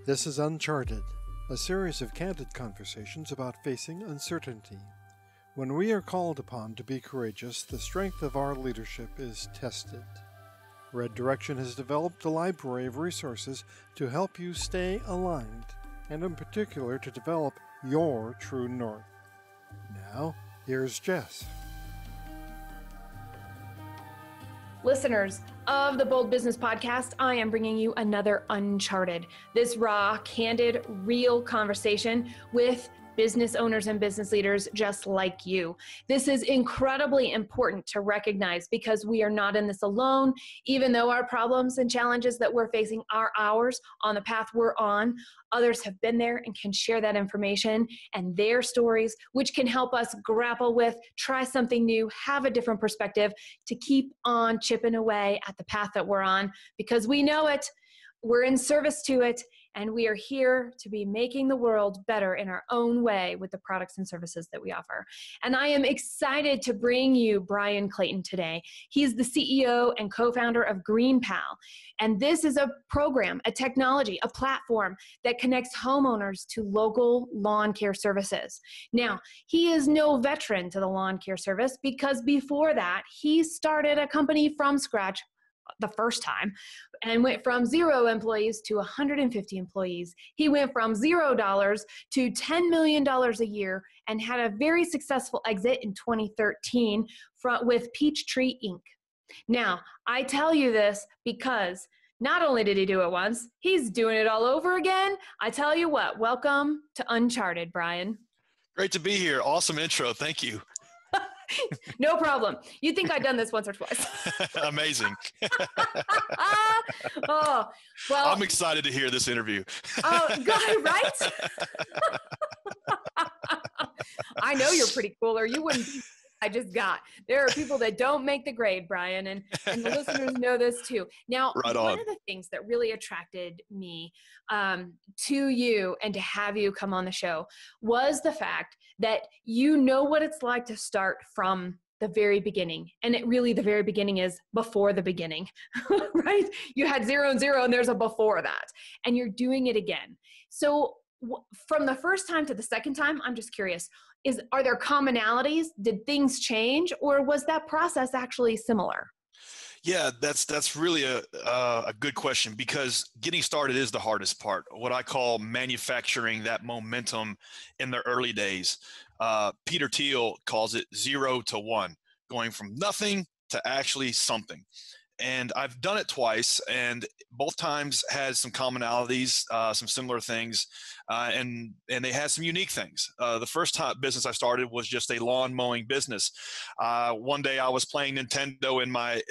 This is Uncharted, a series of candid conversations about facing uncertainty. When we are called upon to be courageous, the strength of our leadership is tested. Red Direction has developed a library of resources to help you stay aligned, and in particular to develop your true north. Now, here's Jess. Listeners of the Bold Business Podcast, I am bringing you another Uncharted. This raw, candid, real conversation with business owners and business leaders just like you. This is incredibly important to recognize because we are not in this alone. Even though our problems and challenges that we're facing are ours on the path we're on, others have been there and can share that information and their stories, which can help us grapple with, try something new, have a different perspective to keep on chipping away at the path that we're on because we know it, we're in service to it, and we are here to be making the world better in our own way with the products and services that we offer. And I am excited to bring you Bryan Clayton today. He's the CEO and co-founder of Greenpal. And this is a program, a technology, a platform that connects homeowners to local lawn care services. Now, he is no veteran to the lawn care service because before that, he started a company from scratch the first time and went from 0 employees to 150 employees. He went from $0 to $10 million a year and had a very successful exit in 2013 with Peachtree Inc. Now, I tell you this because not only did he do it once, he's doing it all over again. I tell you what, welcome to Uncharted, Bryan. Great to be here. Awesome intro. Thank you. No problem. You'd think I'd done this once or twice. Amazing. Oh, well. I'm excited to hear this interview. Oh, God, right? I know you're pretty cool, or you wouldn't be. I just got. There are people that don't make the grade, Bryan, and the listeners know this too. Now, one of the things that really attracted me to you and to have you come on the show was the fact that you know what it's like to start from the very beginning. And the very beginning is before the beginning, right? You had 0 and 0 and there's a before that, and you're doing it again. So from the first time to the second time, I'm just curious, are there commonalities? Did things change, or was that process actually similar? Yeah, that's really a good question, because getting started is the hardest part. What I call manufacturing that momentum in the early days. Peter Thiel calls it 0 to 1, going from nothing to actually something. And I've done it twice, and both times had some commonalities, some similar things, and they had some unique things. The first time business I started was just a lawn mowing business. One day I was playing Nintendo when I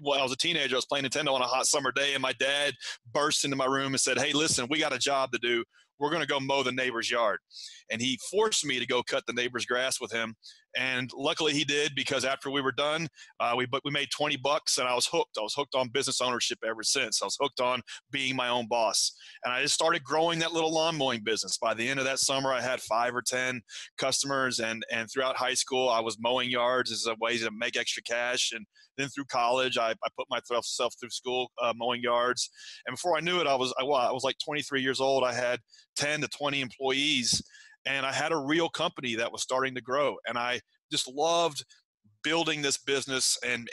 was a teenager. I was playing Nintendo on a hot summer day, and my dad burst into my room and said, "Hey, listen, we got a job to do. We're going to go mow the neighbor's yard." And he forced me to go cut the neighbor's grass with him. And luckily he did, because after we were done, we made $20 and I was hooked. I was hooked on business ownership ever since. I was hooked on being my own boss. And I just started growing that little lawn mowing business. By the end of that summer, I had 5 or 10 customers. And throughout high school, I was mowing yards as a way to make extra cash. And then through college, I put myself through school mowing yards. And before I knew it, I was like 23 years old. I had 10 to 20 employees. And I had a real company that was starting to grow. And I just loved building this business, and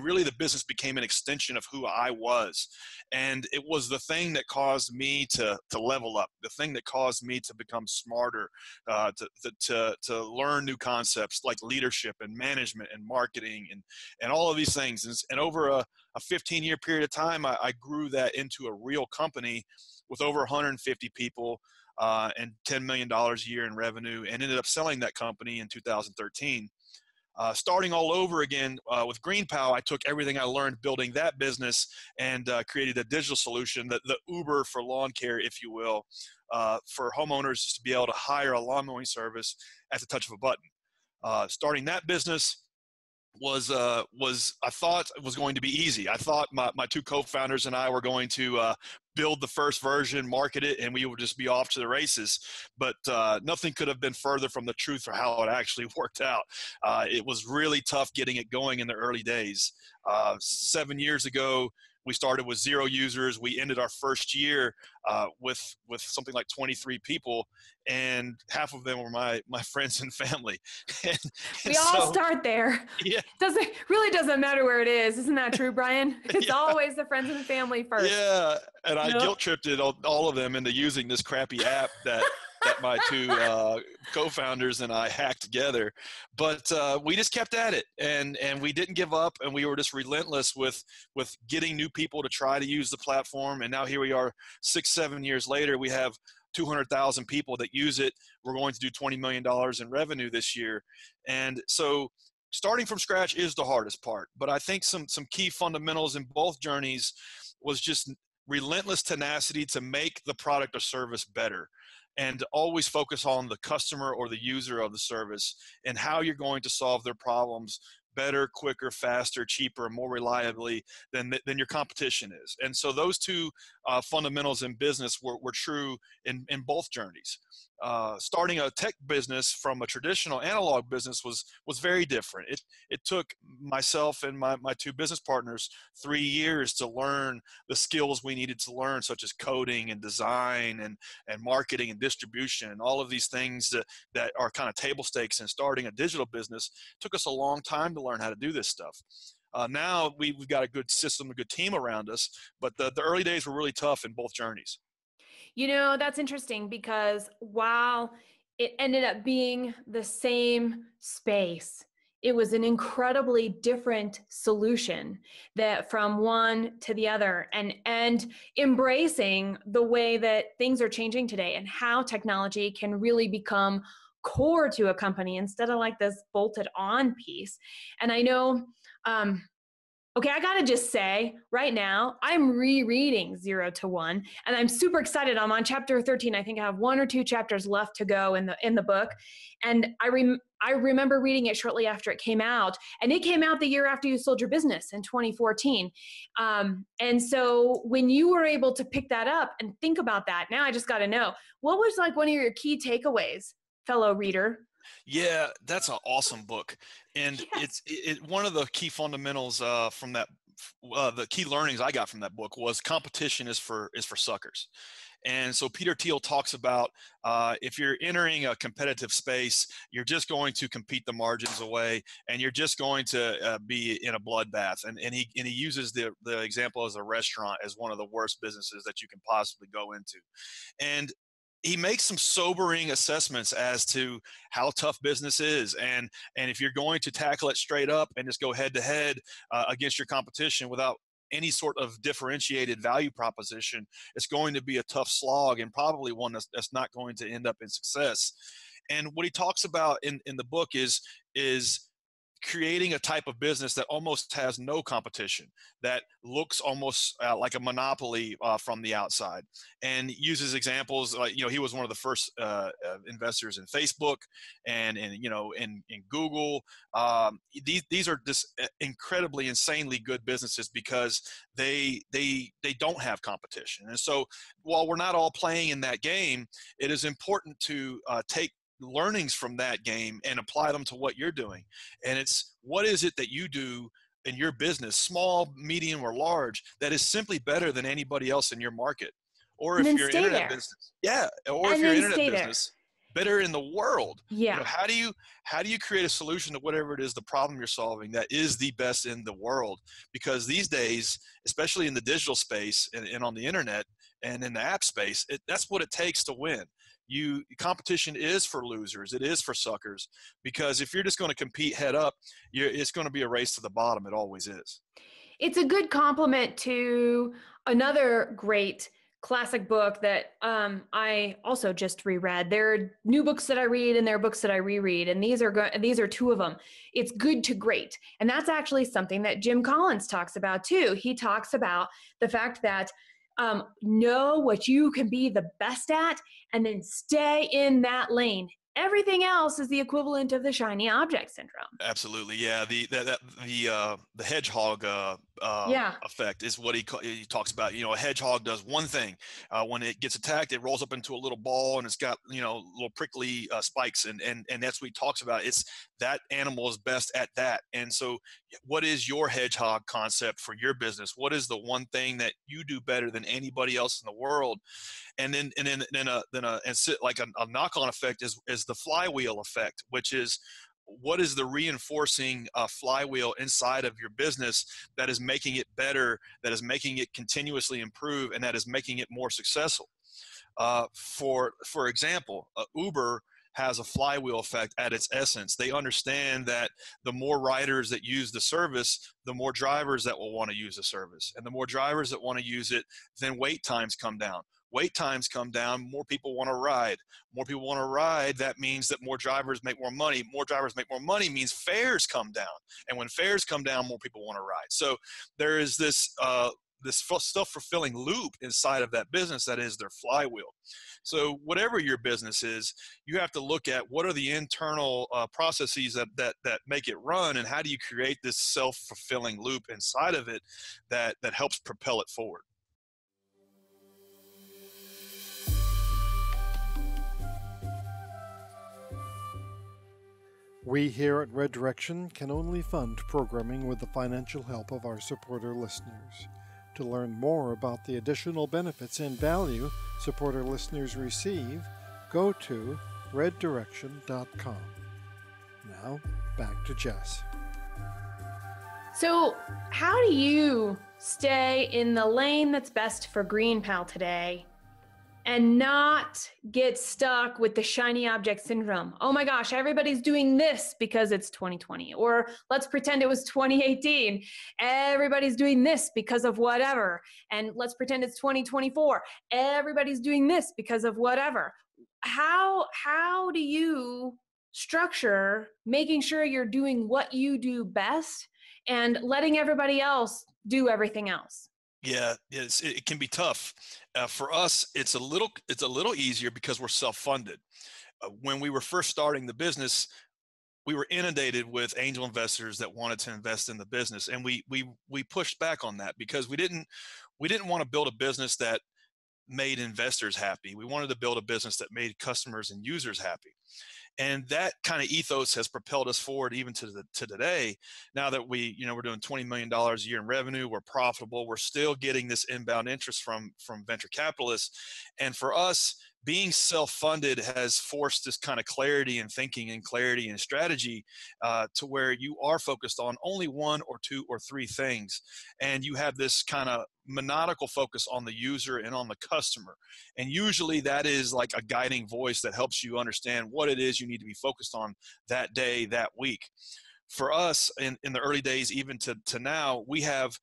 really the business became an extension of who I was. And it was the thing that caused me to level up, the thing that caused me to become smarter, to learn new concepts like leadership and management and marketing and all of these things. And over a 15-year period of time, I grew that into a real company with over 150 people, and $10 million a year in revenue, and ended up selling that company in 2013. Starting all over again with Greenpal, I took everything I learned building that business and created a digital solution, the Uber for lawn care, if you will, for homeowners to be able to hire a lawn mowing service at the touch of a button. Starting that business was I thought it was going to be easy. I thought my 2 co-founders and I were going to build the first version, market it, and we would just be off to the races. But nothing could have been further from the truth for how it actually worked out. It was really tough getting it going in the early days. 7 years ago, we started with 0 users. We ended our first year with something like 23 people, and half of them were my friends and family. and we all start there. Yeah. Doesn't matter where it is. Isn't that true, Bryan? It's Yeah. always the friends and the family first. Yeah. And I guilt-tripped all of them into using this crappy app that my two co-founders and I hacked together. But we just kept at it, and we didn't give up, and we were just relentless with getting new people to try to use the platform. And now here we are 6-7 years later. We have 200,000 people that use it. We're going to do $20 million in revenue this year. And so starting from scratch is the hardest part. But I think some key fundamentals in both journeys was just relentless tenacity to make the product or service better, and to always focus on the customer or the user of the service and how you're going to solve their problems better, quicker, faster, cheaper, more reliably than your competition is. And so those two fundamentals in business were true in both journeys. Starting a tech business from a traditional analog business was very different. It took myself and my two business partners 3 years to learn the skills we needed to learn, such as coding and design and marketing and distribution, and all of these things that are kind of table stakes in starting a digital business. It took us a long time to learn how to do this stuff. Now we've got a good system, a good team around us, but the early days were really tough in both journeys. That's interesting, because while it ended up being the same space, it was an incredibly different solution that from one to the other, and embracing the way that things are changing today and how technology can really become core to a company instead of like this bolted on piece. And I know, okay, I gotta just say right now, I'm rereading 0 to 1, and I'm super excited. I'm on chapter 13. I think I have 1 or 2 chapters left to go in the book. And I remember reading it shortly after it came out, and it came out the year after you sold your business in 2014. And so when you were able to pick that up and think about that, now I just gotta know, what was like one of your key takeaways, fellow reader? Yeah, that's an awesome book. And it's one of the key fundamentals from that, the key learnings I got from that book was competition is for suckers. And so Peter Thiel talks about if you're entering a competitive space, you're just going to compete the margins away, and you're just going to be in a bloodbath. And he uses the example as a restaurant as one of the worst businesses that you can possibly go into. And he makes some sobering assessments as to how tough business is, and if you're going to tackle it straight up and just go head to head against your competition without any sort of differentiated value proposition, it's going to be a tough slog, and probably one that's not going to end up in success. And what he talks about in the book is creating a type of business that almost has no competition, that looks almost like a monopoly from the outside, and uses examples like, he was one of the first investors in Facebook and in Google. These are just incredibly, insanely good businesses because they don't have competition. And so while we're not all playing in that game, it is important to take learnings from that game and apply them to what you're doing. And it's, what is it that you do in your business, small, medium, or large, that is simply better than anybody else in your market? Or if you're internet business, or if you're internet business, better in the world. How do you create a solution to whatever it is, the problem you're solving, that is the best in the world? Because these days, especially in the digital space and on the internet and in the app space, that's what it takes to win. Competition is for losers. It is for suckers, because if you're just going to compete head up, it's going to be a race to the bottom. It always is. It's a good complement to another great classic book that I also just reread. There are new books that I read, and there are books that I reread, and these are 2 of them. It's Good to Great, and that's actually something that Jim Collins talks about too. He talks about the fact that know what you can be the best at, and then stay in that lane everything else is the equivalent of the shiny object syndrome. Absolutely, yeah. The hedgehog Yeah. effect is what he talks about. A hedgehog does one thing. When it gets attacked, it rolls up into a little ball, and it's got little prickly spikes, and that's what he talks about. It's that animal is best at that. And so, what is your hedgehog concept for your business? What is the one thing that you do better than anybody else in the world? And then a knock-on effect is the flywheel effect, which is what is the reinforcing flywheel inside of your business that is making it better, that is making it continuously improve, and that is making it more successful. For example, Uber has a flywheel effect at its essence. They understand that the more riders that use the service, the more drivers that will want to use the service. And the more drivers that want to use it, then wait times come down. Wait times come down, more people want to ride. More people want to ride, that means that more drivers make more money. More drivers make more money means fares come down. And when fares come down, more people want to ride. So there is this self-fulfilling loop inside of that business that is their flywheel. So whatever your business is, you have to look at what are the internal processes that make it run, and how do you create this self-fulfilling loop inside of it that helps propel it forward. We here at Red Direction can only fund programming with the financial help of our supporter listeners. To learn more about the additional benefits and value supporter listeners receive, go to reddirection.com. Now, back to Jess. So, how do you stay in the lane that's best for Greenpal today and not get stuck with the shiny object syndrome? Oh my gosh, everybody's doing this because it's 2020. Or let's pretend it was 2018. Everybody's doing this because of whatever. And let's pretend it's 2024. Everybody's doing this because of whatever. How do you structure making sure you're doing what you do best and letting everybody else do everything else? Yeah, it can be tough. For us, it's a little easier because we're self-funded. When we were first starting the business, we were inundated with angel investors that wanted to invest in the business, and we pushed back on that because we didn't want to build a business that made investors happy. We wanted to build a business that made customers and users happy. And that kind of ethos has propelled us forward even to today. Now that we're doing $20 million a year in revenue, we're profitable, we're still getting this inbound interest from venture capitalists. And for us, being self-funded has forced this kind of clarity in thinking and clarity in strategy to where you are focused on only one or two or three things. And you have this kind of maniacal focus on the user and on the customer. And usually that is like a guiding voice that helps you understand what it is you need to be focused on that day, that week. For us, in the early days, even to now, we have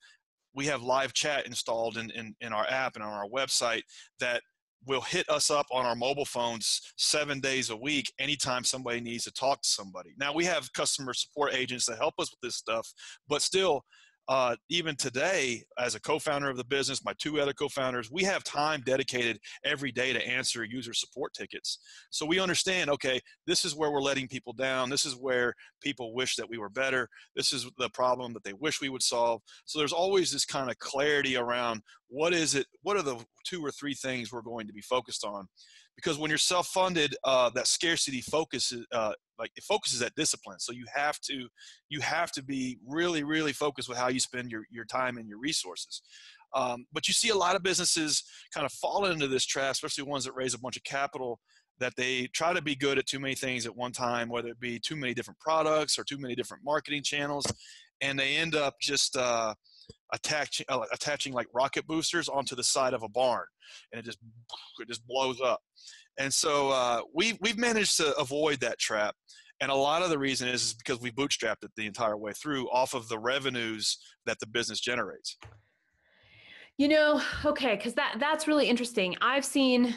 live chat installed in our app and on our website that will hit us up on our mobile phones 7 days a week anytime somebody needs to talk to somebody. Now, we have customer support agents that help us with this stuff, but still, even today, as a co-founder of the business, my two other co-founders, we have time dedicated every day to answer user support tickets. So we understand, okay, this is where we're letting people down. This is where people wish that we were better. This is the problem that they wish we would solve. So there's always this kind of clarity around what are the two or three things we're going to be focused on. Because when you're self-funded, that scarcity focuses, it focuses that discipline. So you have to be really, really focused with how you spend your time and your resources. But you see a lot of businesses kind of fall into this trap, especially ones that raise a bunch of capital, that they try to be good at too many things at one time, whether it be too many different products or too many different marketing channels, and they end up just attaching like rocket boosters onto the side of a barn, and it just blows up. And so we've managed to avoid that trap. And a lot of the reason is because we bootstrapped it the entire way through off of the revenues that the business generates. Okay, because that's really interesting. I've seen,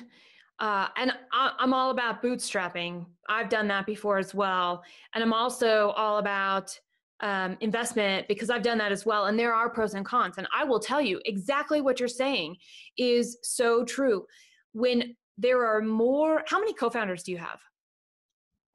and I'm all about bootstrapping. I've done that before as well. And I'm also all about investment because I've done that as well. And there are pros and cons. And I will tell you exactly what you're saying is so true. When there are more, how many co-founders do you have?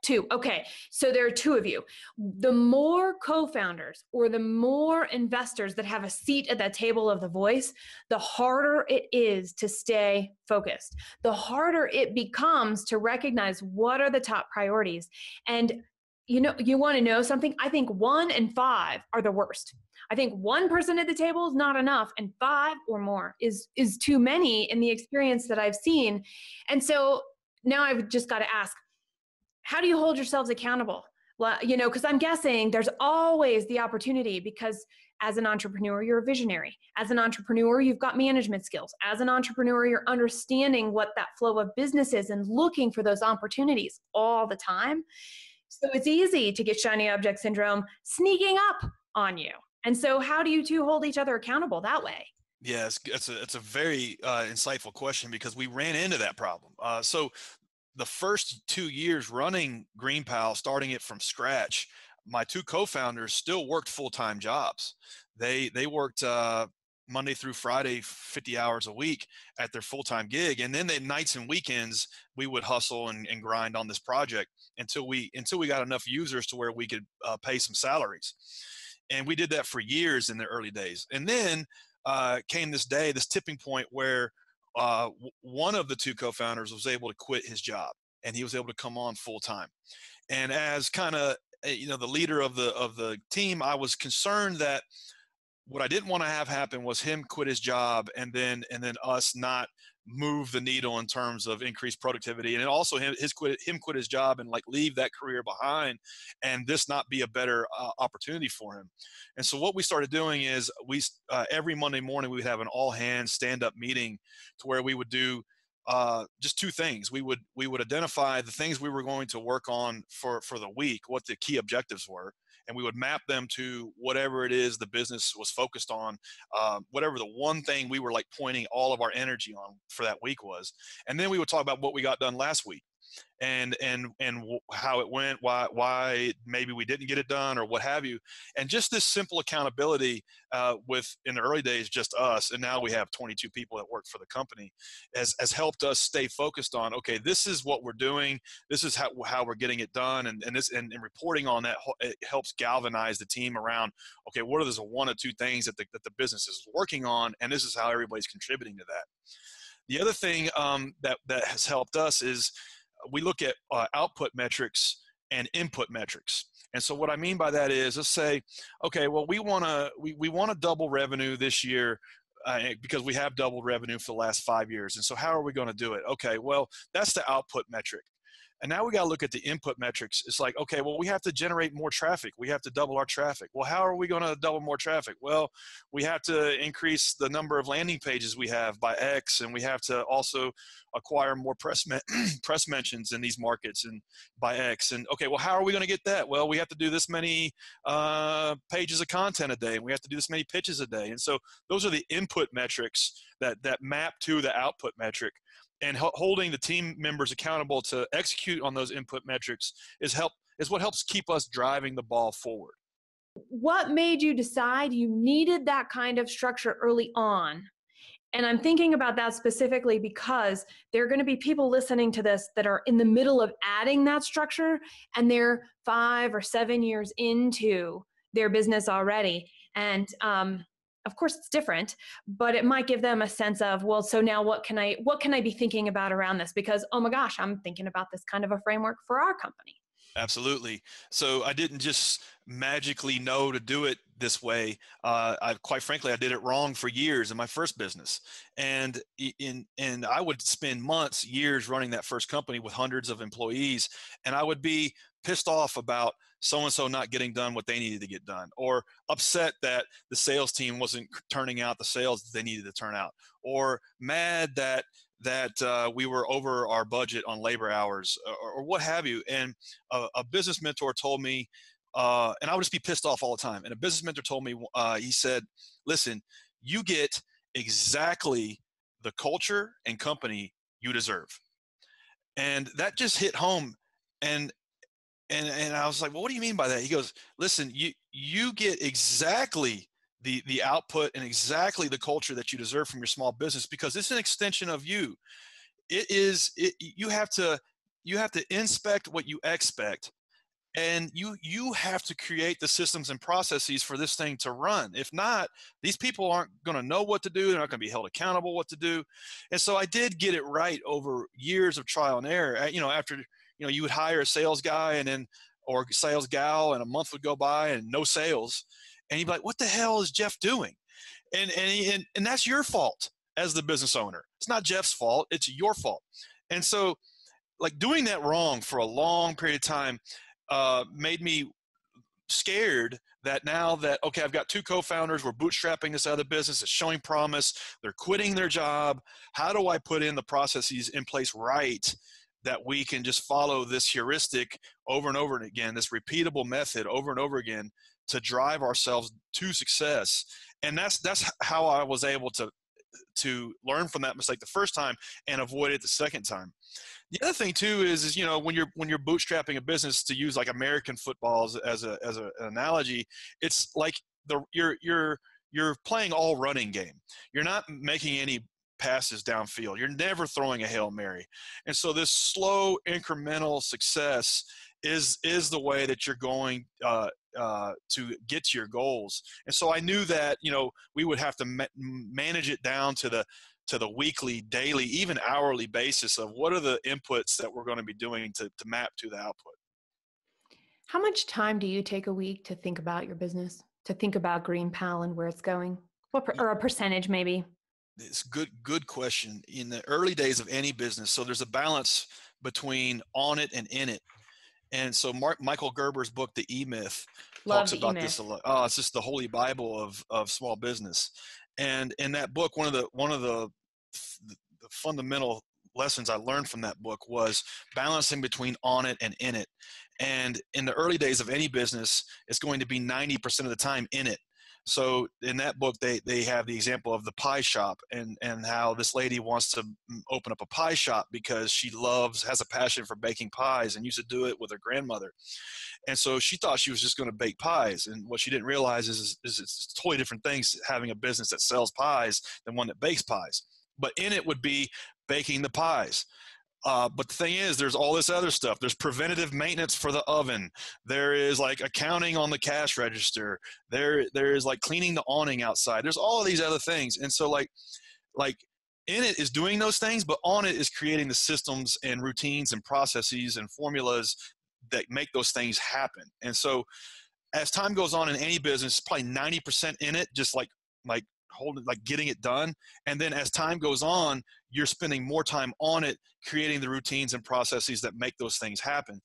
Two. Okay. So there are two of you. The more co-founders or the more investors that have a seat at that table of the voice, the harder it is to stay focused. The harder it becomes to recognize what are the top priorities. And you want to know something? I think 1 and 5 are the worst. I think one person at the table is not enough, and 5 or more is too many in the experience that I've seen. And so now I've just got to ask, how do you hold yourselves accountable? Well, because I'm guessing there's always the opportunity, because as an entrepreneur, you're a visionary. As an entrepreneur, you've got management skills. As an entrepreneur, you're understanding what that flow of business is and looking for those opportunities all the time. So it's easy to get shiny object syndrome sneaking up on you. And so how do you two hold each other accountable that way? Yeah, it's a very insightful question, because we ran into that problem. So the first 2 years running Greenpal, starting it from scratch, my two co-founders still worked full-time jobs. They worked Monday through Friday, 50 hours a week at their full-time gig. And then they nights and weekends, we would hustle and grind on this project until we got enough users to where we could pay some salaries. And we did that for years in the early days. And then came this tipping point where one of the two co-founders was able to quit his job, and he was able to come on full time. And as kind of the leader of the team, I was concerned that what I didn't want to have happen was him quit his job and then us not move the needle in terms of increased productivity, and also him quit his job and leave that career behind, and this not be a better opportunity for him. And so what we started doing is every Monday morning we would have an all hands stand up meeting, to where we would do just two things. We would identify the things we were going to work on for the week, what the key objectives were, and we would map them to whatever it is the business was focused on, whatever the one thing we were pointing all of our energy on for that week was. And then we would talk about what we got done last week, and how it went, why maybe we didn't get it done, or what have you. And just this simple accountability with, in the early days, just us, and now we have 22 people that work for the company, has helped us stay focused on, okay, this is what we're doing, this is how we're getting it done, and reporting on that, it helps galvanize the team around, okay, what are those one or two things that the business is working on, and this is how everybody's contributing to that. The other thing that has helped us is we look at output metrics and input metrics. And so what I mean by that is, let's say, okay, well, we want to double revenue this year, because we have doubled revenue for the last 5 years. And so how are we going to do it? Okay, well, that's the output metric. And now we got to look at the input metrics. It's okay, well, we have to generate more traffic. We have to double our traffic. Well, how are we going to double more traffic? Well, we have to increase the number of landing pages we have by X, and we have to also acquire more press mentions in these markets and by X. And okay, well, how are we going to get that? Well, we have to do this many pages of content a day, and we have to do this many pitches a day. And so those are the input metrics that map to the output metric. And holding the team members accountable to execute on those input metrics is what helps keep us driving the ball forward. What made you decide you needed that kind of structure early on? And I'm thinking about that specifically because there are going to be people listening to this that are in the middle of adding that structure, and they're 5 or 7 years into their business already. And of course it's different, but it might give them a sense of, well, so now what can I be thinking about around this? Because, oh my gosh, I'm thinking about this kind of a framework for our company. Absolutely. So I didn't just magically know to do it this way. Quite frankly, I did it wrong for years in my first business. And I would spend months, years running that first company with hundreds of employees. And I would be pissed off about so-and-so not getting done what they needed to get done, or upset that the sales team wasn't turning out the sales that they needed to turn out, or mad that we were over our budget on labor hours, or what have you. And a business mentor told me, and I would just be pissed off all the time. And a business mentor told me, he said, listen, you get exactly the culture and company you deserve. And that just hit home. And I was like, well, what do you mean by that? He goes, listen, you get exactly the output and exactly the culture that you deserve from your small business, because it's an extension of you. You have to you have to inspect what you expect. And you have to create the systems and processes for this thing to run. If not, these people aren't going to know what to do. They're not going to be held accountable what to do. And so I did get it right over years of trial and error. After, you would hire a sales guy or sales gal, and a month would go by and no sales. And you'd be like, what the hell is Jeff doing? And that's your fault as the business owner. It's not Jeff's fault. It's your fault. And so, like, doing that wrong for a long period of time made me scared that now that, okay, I've got two co-founders, we're bootstrapping this other business, it's showing promise, they're quitting their job. How do I put in the processes in place right that we can just follow this heuristic over and over again, this repeatable method over and over again to drive ourselves to success? And that's how I was able to learn from that mistake the first time and avoid it the second time. The other thing too is when you're bootstrapping a business, to use like American football as an analogy, it's like you're playing all running game. You're not making any passes downfield. You're never throwing a Hail Mary. And so this slow incremental success is the way that you're going to get to your goals. And so I knew that we would have to manage it down to the weekly, daily, even hourly basis of what are the inputs that we're going to be doing to map to the output. How much time do you take a week to think about your business, to think about Greenpal and where it's going? Or a percentage maybe? It's good question. In the early days of any business, so there's a balance between on it and in it. And so Michael Gerber's book, The E-Myth, talks about this a lot. It's just the holy Bible of small business. And in that book, one of the fundamental lessons I learned from that book was balancing between on it and in it. And in the early days of any business, it's going to be 90% of the time in it. So in that book, they have the example of the pie shop and how this lady wants to open up a pie shop because she has a passion for baking pies and used to do it with her grandmother. And so she thought she was just going to bake pies. And what she didn't realize is it's totally different things having a business that sells pies than one that bakes pies. But in it would be baking the pies. But the thing is, there's all this other stuff. There's preventative maintenance for the oven. There is like accounting on the cash register. There is like cleaning the awning outside. There's all of these other things. And so like in it is doing those things, but on it is creating the systems and routines and processes and formulas that make those things happen. And so as time goes on in any business, probably 90% in it, just like getting it done. And then as time goes on, you're spending more time on it, creating the routines and processes that make those things happen.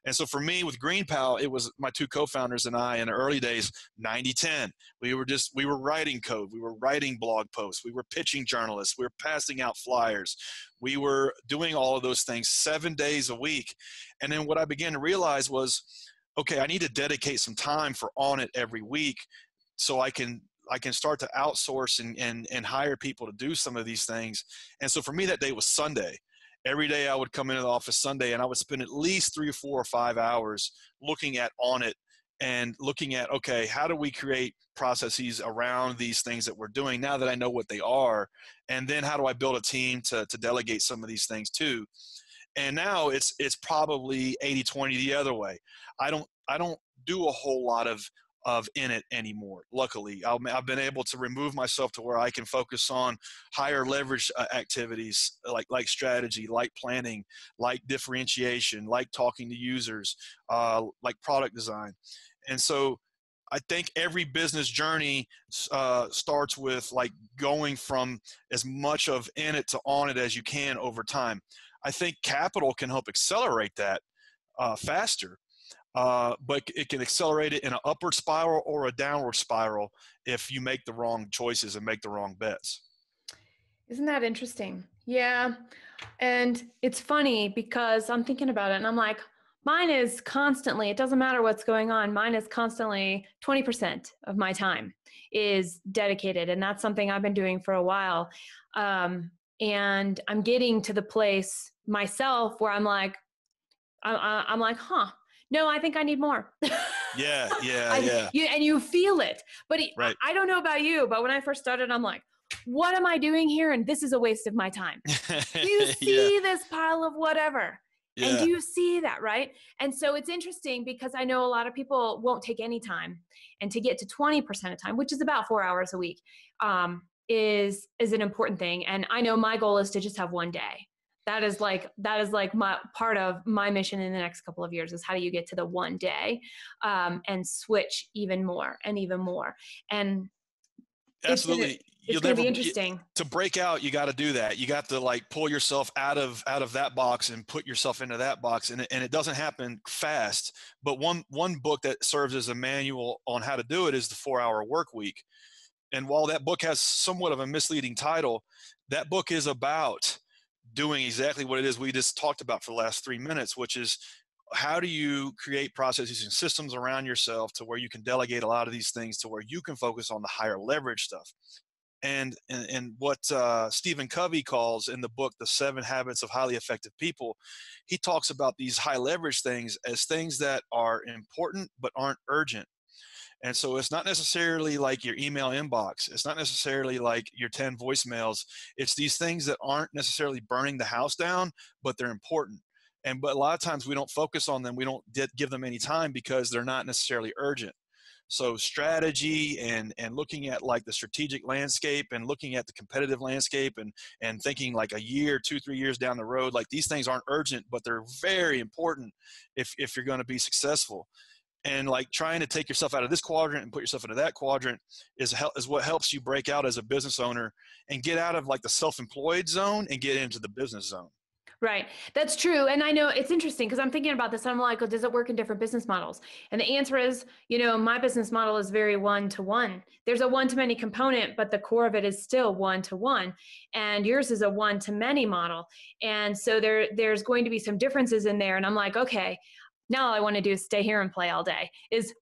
And so for me with Greenpal, it was my two co-founders and I in the early days, 90-10. We were writing code. We were writing blog posts. We were pitching journalists. We were passing out flyers. We were doing all of those things 7 days a week. And then what I began to realize was, okay, I need to dedicate some time for on it every week so I can start to outsource and hire people to do some of these things. And so for me, that day was Sunday. Every day I would come into the office Sunday and I would spend at least 3 or 4 or 5 hours looking at on it and looking at, okay, how do we create processes around these things that we're doing now that I know what they are? And then how do I build a team to delegate some of these things to? And now it's probably 80-20 the other way. I don't do a whole lot of in it anymore. Luckily, I've been able to remove myself to where I can focus on higher leverage activities like strategy, like planning, like differentiation, like talking to users, like product design. And so I think every business journey starts with like going from as much of in it to on it as you can over time. I think capital can help accelerate that faster. But it can accelerate it in an upward spiral or a downward spiral if you make the wrong choices and make the wrong bets. Isn't that interesting? Yeah. And it's funny because I'm thinking about it and I'm like, mine is constantly, it doesn't matter what's going on. Mine is constantly 20% of my time is dedicated. And that's something I've been doing for a while. And I'm getting to the place myself where I'm like, no, I think I need more. Yeah. And you feel it. But right. I don't know about you, but when I first started, I'm like, what am I doing here? And this is a waste of my time. You see this pile of whatever. And Yeah. do you see that, right? And so it's interesting because I know a lot of people won't take any time, and to get to 20% of time, which is about 4 hours a week, is an important thing. And I know my goal is to just have one day. That is like my part of my mission in the next couple of years, is how do you get to the one day, and switch even more and even more. And Absolutely. it's going to be interesting. To break out, you got to do that. You got to like pull yourself out of that box and put yourself into that box. And it doesn't happen fast. But one book that serves as a manual on how to do it is The 4-Hour Work Week. And while that book has somewhat of a misleading title, that book is about doing exactly what it is we just talked about for the last 3 minutes, which is how do you create processes and systems around yourself to where you can delegate a lot of these things to where you can focus on the higher leverage stuff. And what Stephen Covey calls in the book, The 7 Habits of Highly Effective People, he talks about these high leverage things as things that are important but aren't urgent. And so it's not necessarily like your email inbox. It's not necessarily like your 10 voicemails. It's these things that aren't necessarily burning the house down, but they're important. But a lot of times we don't focus on them. We don't give them any time because they're not necessarily urgent. So strategy and looking at like the strategic landscape and looking at the competitive landscape and thinking like a year, 2-3 years down the road, like these things aren't urgent, but they're very important if you're going to be successful. And like trying to take yourself out of this quadrant and put yourself into that quadrant is what helps you break out as a business owner and get out of like the self-employed zone and get into the business zone. Right. That's true. And I know it's interesting because I'm thinking about this. I'm like, well, does it work in different business models? And the answer is, my business model is very one-to-one. There's a one-to-many component, but the core of it is still one-to-one. And yours is a one-to-many model. And so there's going to be some differences in there. And I'm like, okay, now all I want to do is stay here and play all day.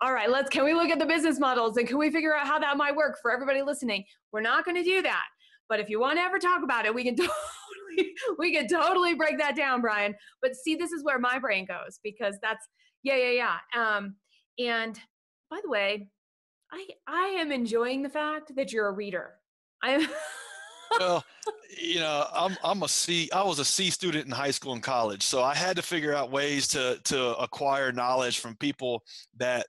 All right, can we look at the business models and can we figure out how that might work for everybody listening? We're not going to do that. But if you want to ever talk about it, we can totally break that down, Bryan. But see, this is where my brain goes because that's, yeah. And by the way, I am enjoying the fact that you're a reader. Well, I was a C student in high school and college. So I had to figure out ways to acquire knowledge from people that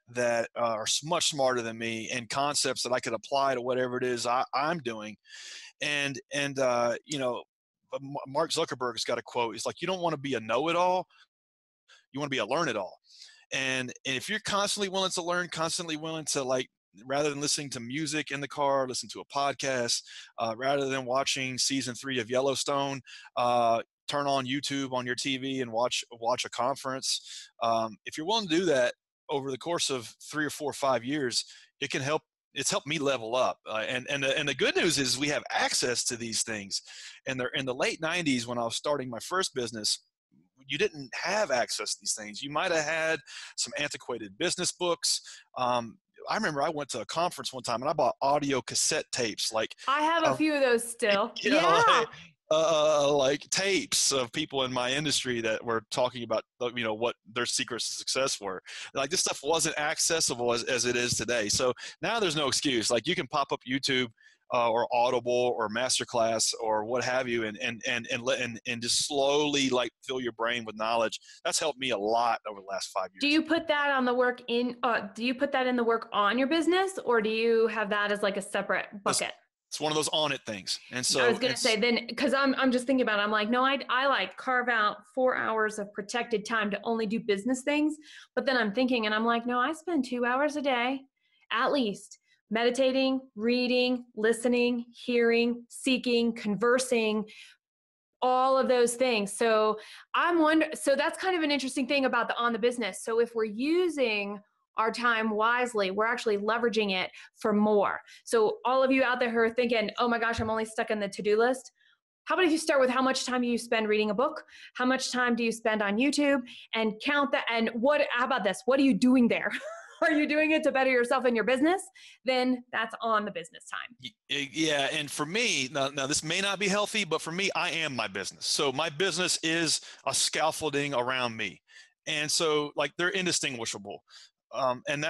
are much smarter than me and concepts that I could apply to whatever it is I'm doing. And Mark Zuckerberg's got a quote. He's like, you don't want to be a know-it-all. You want to be a learn-it-all. And if you're constantly willing to learn, constantly willing to like, rather than listening to music in the car, listen to a podcast, rather than watching season 3 of Yellowstone, turn on YouTube on your TV and watch a conference. If you're willing to do that over the course of 3 or 4 or 5 years, it can help. It's helped me level up. And the good news is we have access to these things. And they're in the late 90s when I was starting my first business, you didn't have access to these things. You might have had some antiquated business books. I remember I went to a conference one time and I bought audio cassette tapes. Like I have a few of those still. Like tapes of people in my industry that were talking about, what their secrets to success were. Like this stuff wasn't accessible as it is today. So now there's no excuse. Like you can pop up YouTube or Audible or Masterclass or what have you, and just slowly like fill your brain with knowledge. That's helped me a lot over the last 5 years. Do you put that on the work in? Do you put that in the work on your business, or do you have that as like a separate bucket? It's one of those on it things. And so I was going to say then, because I'm just thinking about it, I'm like, no, I like carve out 4 hours of protected time to only do business things. But then I'm thinking, and I'm like, no, I spend 2 hours a day at least meditating, reading, listening, hearing, seeking, conversing, all of those things. So so that's kind of an interesting thing about on the business. So if we're using our time wisely, we're actually leveraging it for more. So all of you out there who are thinking, oh my gosh, I'm only stuck in the to-do list. How about if you start with how much time do you spend reading a book? How much time do you spend on YouTube? And count that. And how about this? What are you doing there? Are you doing it to better yourself in your business? Then that's on the business time. Yeah. And for me, now this may not be healthy, but for me, I am my business. So my business is a scaffolding around me. And so like they're indistinguishable. And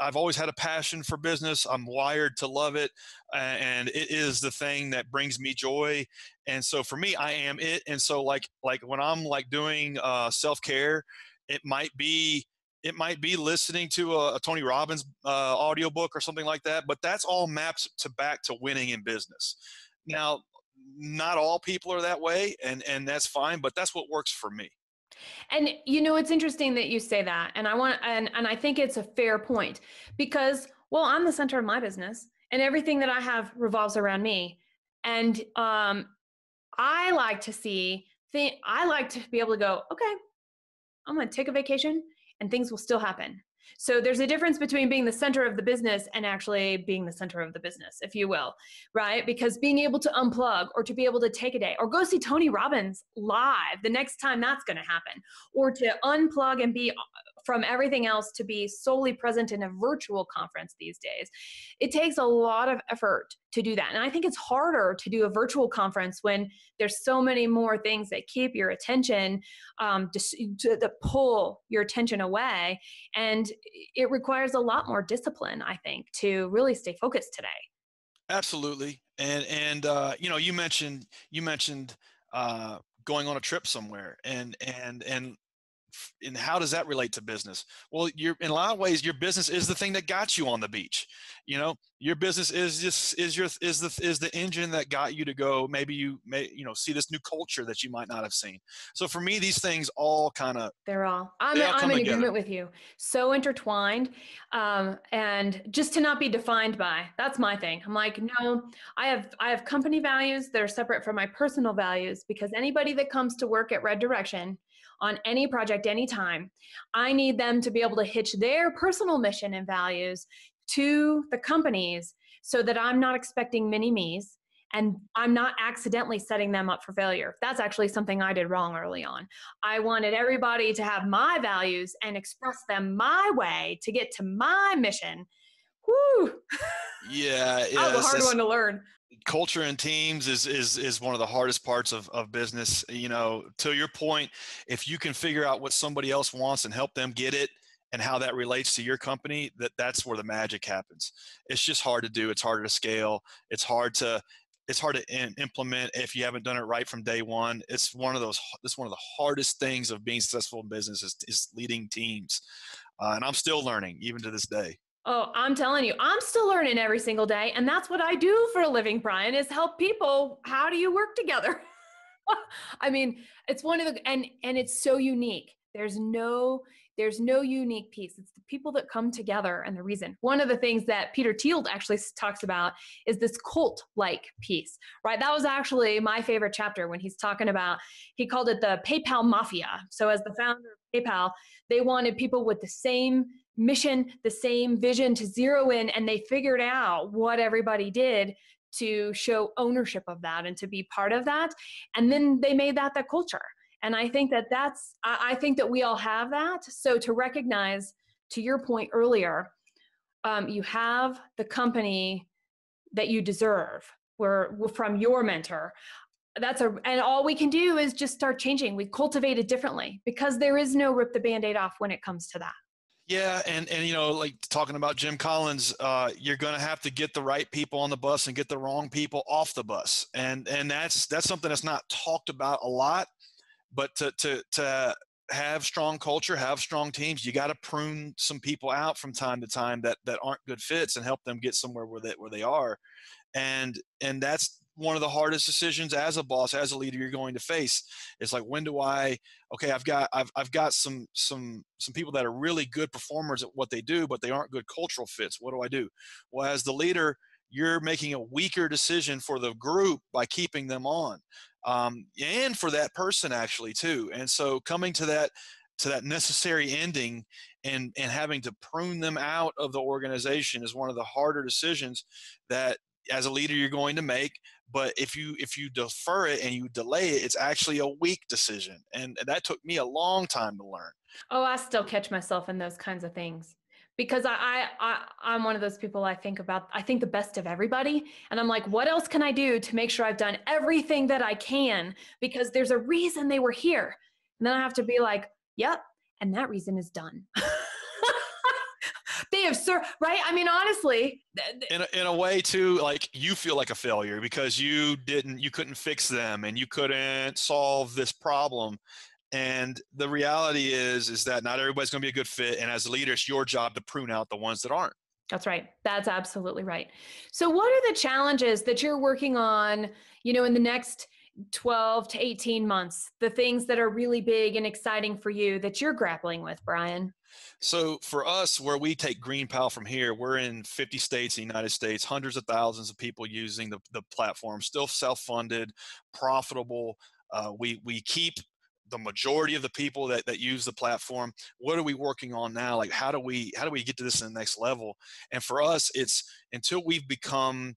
I've always had a passion for business. I'm wired to love it. And it is the thing that brings me joy. And so for me, I am it. And so like when I'm like doing self-care, it might be listening to a Tony Robbins audiobook or something like that, but that's all maps back to winning in business. Now, not all people are that way, and that's fine, but that's what works for me. And it's interesting that you say that. And I think it's a fair point because, well, I'm the center of my business and everything that I have revolves around me. And I like to be able to go, okay, I'm going to take a vacation and things will still happen. So there's a difference between being the center of the business and actually being the center of the business, if you will, right? Because being able to unplug or to be able to take a day or go see Tony Robbins live the next time that's going to happen, or to unplug and be from everything else to be solely present in a virtual conference these days. It takes a lot of effort to do that. And I think it's harder to do a virtual conference when there's so many more things that keep your attention, to pull your attention away. And it requires a lot more discipline, I think, to really stay focused today. Absolutely. And you mentioned going on a trip somewhere and how does that relate to business? Well, in a lot of ways, your business is the thing that got you on the beach. Your business is the engine that got you to go. Maybe you see this new culture that you might not have seen. So for me, these things all I'm in agreement with you. So intertwined, and just to not be defined by. That's my thing. I'm like, no, I have company values that are separate from my personal values, because anybody that comes to work at Red Direction on any project, anytime, I need them to be able to hitch their personal mission and values to the company's, so that I'm not expecting mini me's and I'm not accidentally setting them up for failure. That's actually something I did wrong early on. I wanted everybody to have my values and express them my way to get to my mission. Woo! Yeah. That was a hard one to learn. Culture and teams is one of the hardest parts of business. To your point, if you can figure out what somebody else wants and help them get it and how that relates to your company, that's where the magic happens. It's just hard to do. It's harder to scale. It's hard to implement if you haven't done it right from day one. It's one of the hardest things of being successful in business is leading teams. And I'm still learning even to this day. Oh, I'm telling you, I'm still learning every single day. And that's what I do for a living, Bryan, is help people. How do you work together? I mean, it's one of the, and it's so unique. There's no unique piece. It's the people that come together and the reason. One of the things that Peter Thiel actually talks about is this cult-like piece, right? That was actually my favorite chapter when he's talking about, he called it the PayPal Mafia. So as the founder of PayPal, they wanted people with the same mission, the same vision to zero in, and they figured out what everybody did to show ownership of that and to be part of that. And then they made that the culture. And I think I think that we all have that. So to recognize, to your point earlier, you have the company that you deserve from your mentor. And all we can do is just start changing. We cultivate it differently, because there is no rip the Band-Aid off when it comes to that. Yeah, and like talking about Jim Collins, you're going to have to get the right people on the bus and get the wrong people off the bus, and that's something that's not talked about a lot. But to have strong culture, have strong teams, you got to prune some people out from time to time that aren't good fits and help them get somewhere where they are, and that's one of the hardest decisions as a boss, as a leader, you're going to face. It's like, when do I've got some people that are really good performers at what they do, but they aren't good cultural fits. What do I do? Well, as the leader, you're making a weaker decision for the group by keeping them on, and for that person actually too. And so coming to that necessary ending and having to prune them out of the organization is one of the harder decisions that as a leader you're going to make. But if you defer it and you delay it, it's actually a weak decision. And that took me a long time to learn. Oh, I still catch myself in those kinds of things, because I'm one of those people, I think the best of everybody. And I'm like, what else can I do to make sure I've done everything that I can? Because there's a reason they were here. And then I have to be like, yep. And that reason is done. They have, right? I mean, honestly. In a way too, like you feel like a failure because you couldn't fix them and you couldn't solve this problem. And the reality is that not everybody's going to be a good fit. And as a leader, it's your job to prune out the ones that aren't. That's right. That's absolutely right. So what are the challenges that you're working on, in the next 12 to 18 months, the things that are really big and exciting for you that you're grappling with, Bryan? So for us, where we take Greenpal from here, we're in 50 states in the United States, hundreds of thousands of people using the platform, still self-funded, profitable. We keep the majority of the people that use the platform. What are we working on now? Like, how do we get to this in the next level? And for us, it's until we've become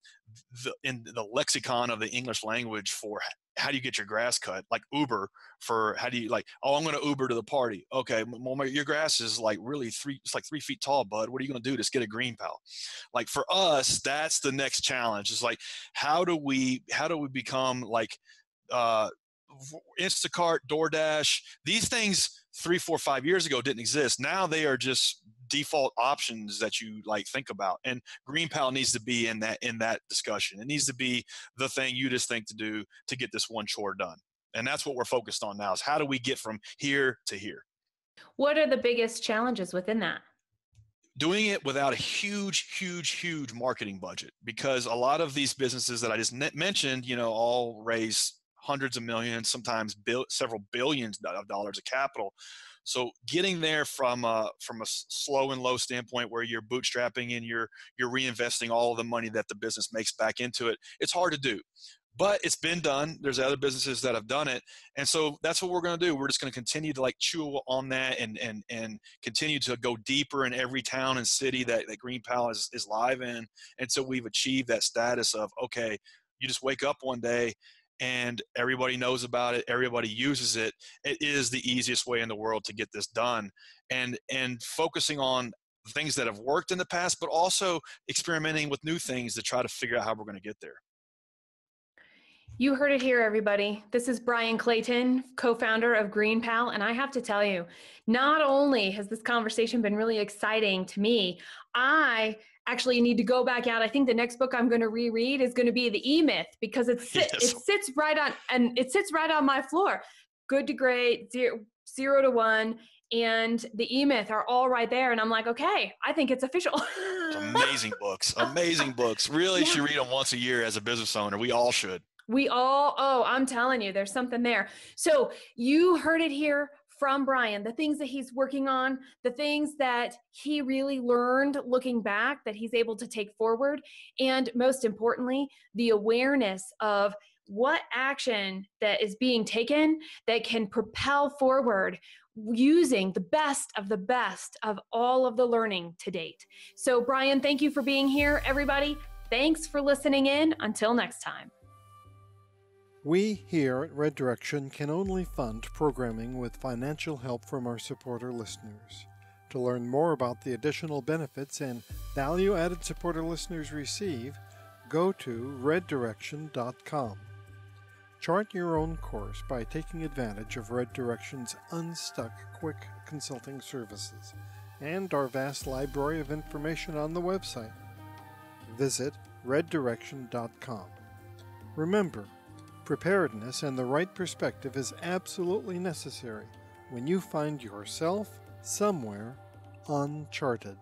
in the lexicon of the English language for how do you get your grass cut, like Uber for how do you I'm going to Uber to the party. Okay. Well, your grass is like it's like 3 feet tall, bud. What are you going to do? Just get a Greenpal. Like for us, that's the next challenge. It's like, how do we become like, Instacart, DoorDash, these things 3, 4, 5 years ago didn't exist. Now they are just default options that you think about. And Greenpal needs to be in that discussion. It needs to be the thing you just think to do to get this one chore done. And that's what we're focused on now is how do we get from here to here? What are the biggest challenges within that? Doing it without a huge marketing budget, because a lot of these businesses that I just mentioned, all raise hundreds of millions, sometimes several billions of dollars of capital. So getting there from a slow and low standpoint where you're bootstrapping and you're reinvesting all of the money that the business makes back into it, it's hard to do. But it's been done. There's other businesses that have done it. And so that's what we're going to do. We're just going to continue to chew on that and continue to go deeper in every town and city that Greenpal is live in until we've achieved that status of, okay, you just wake up one day and everybody knows about it, everybody uses it. It is the easiest way in the world to get this done. And focusing on things that have worked in the past, but also experimenting with new things to try to figure out how we're going to get there. You heard it here, everybody. This is Bryan Clayton, co-founder of Greenpal. And I have to tell you, not only has this conversation been really exciting to me, I actually need to go back out. I think the next book I'm going to reread is going to be The E-Myth, because it sits right on my floor. Good to great, 0 to 1, and The E-Myth are all right there. And I'm like, okay, I think it's official. Amazing books. Really should read them once a year as a business owner. We all should. I'm telling you, there's something there. So you heard it here from Bryan, the things that he's working on, the things that he really learned looking back that he's able to take forward. And most importantly, the awareness of what action that is being taken that can propel forward using the best of all of the learning to date. So Bryan, thank you for being here, everybody. Thanks for listening in. Until next time. We here at Red Direction can only fund programming with financial help from our supporter listeners. To learn more about the additional benefits and value-added supporter listeners receive, go to reddirection.com. Chart your own course by taking advantage of Red Direction's Unstuck Quick Consulting Services and our vast library of information on the website. Visit reddirection.com. Remember, preparedness and the right perspective is absolutely necessary when you find yourself somewhere uncharted.